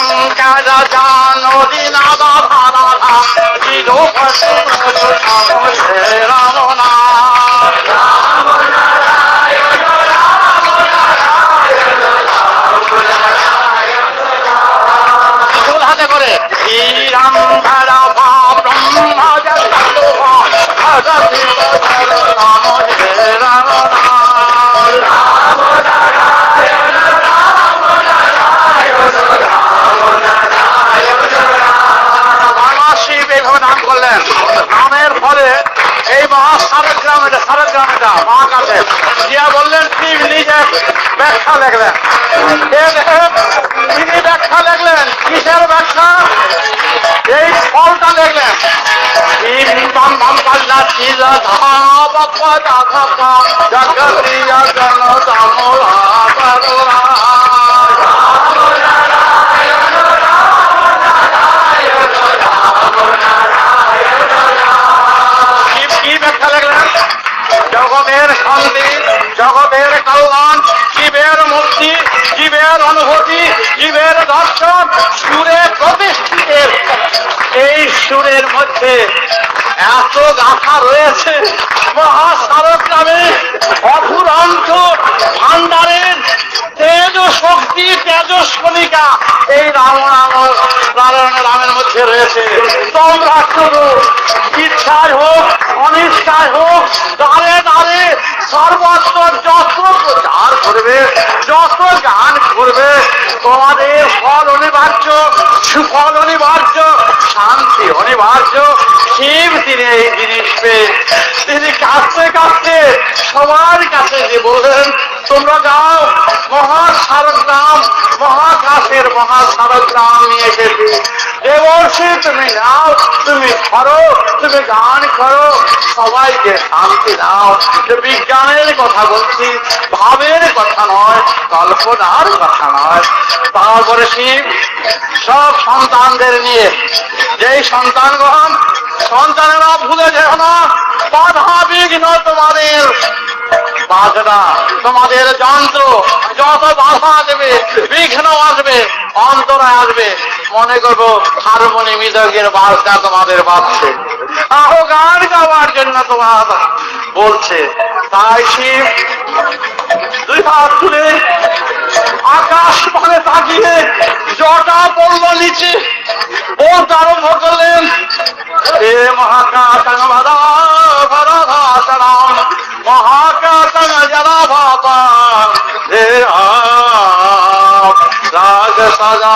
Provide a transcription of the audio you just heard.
লঙ্কার জানরি নাদা ধারা রাম ফুল হাতে করে শ্রীরাম ধারা ব্রহ্ম নাম করলেন। নামের ফলে এই সারগ্রাম এটা মহাকাশে দিয়া বললেন শিব নিজে ব্যাখ্যা লিখলেন। তিনি ব্যাখ্যা লিখলেন, কিসের ব্যাখ্যা? এই ফলটা লিখলেন জগতের শান্তি, জগতের কল্যাণ, জীবের মুক্তি, জীবের অনুভূতি, জীবের দর্শন সুরে প্রতিষ্ঠিত। এই সুরের মধ্যে এত গাথা রয়েছে, মহাসারগ্রামে অফুরন্ত ভান্ডারের তেজ শক্তি, তেজস্বনিকা এই রামের মধ্যে রয়েছে। তোমরা শুধু ইচ্ছায় হোক অনিচ্ছায় হোক, দাঁড়ে দাঁড়ে সর্বত্র যত প্রচার করবে, যত গান করবে, তোমাদের ফল অনিবার্য, সুফল অনিবার্য, শান্তি অনিবার্য। শিব তিনি এই জিনিস পেয়ে তিনি কাঁদতে কাঁদতে সবার কাছে যে বললেন, তোমরা যাও মহাসারগ্রাম, মহাকাশের মহাসারগ্রাম নিয়ে এসেছি। দেবর্ষি তুমি নাও, তুমি করো, তুমি গান করো, সবাইকে শান্তি দাও। বিজ্ঞানের কথা বলছি, ভাবের কথা নয়, কল্পনার কথা নয়। তারপরে শিব সব সন্তানদের নিয়ে, যেই সন্তানগণ, সন্তানেরা ভুলে যেও না, বাধা বিঘ্ন তোমাদের বাজনা, তোমাদের যন্ত্র যত বাধা দেবে, বিঘ্ন আসবে, অন্তরায় আসবে, মনে করবো হারমোনি মৃদঙ্গের বাজনা তোমাদের বাজছে, আরো গান গাওয়ার জন্য তোমার বলছে। তাই শিব দুই হাত তুলে আকাশ মানে তাকিয়ে জটা পড়ল নিচে, বলতে আরম্ভ করলেন, হে মহাকাশ মহাকাশ জলা ভাপা হে রাগ সাজা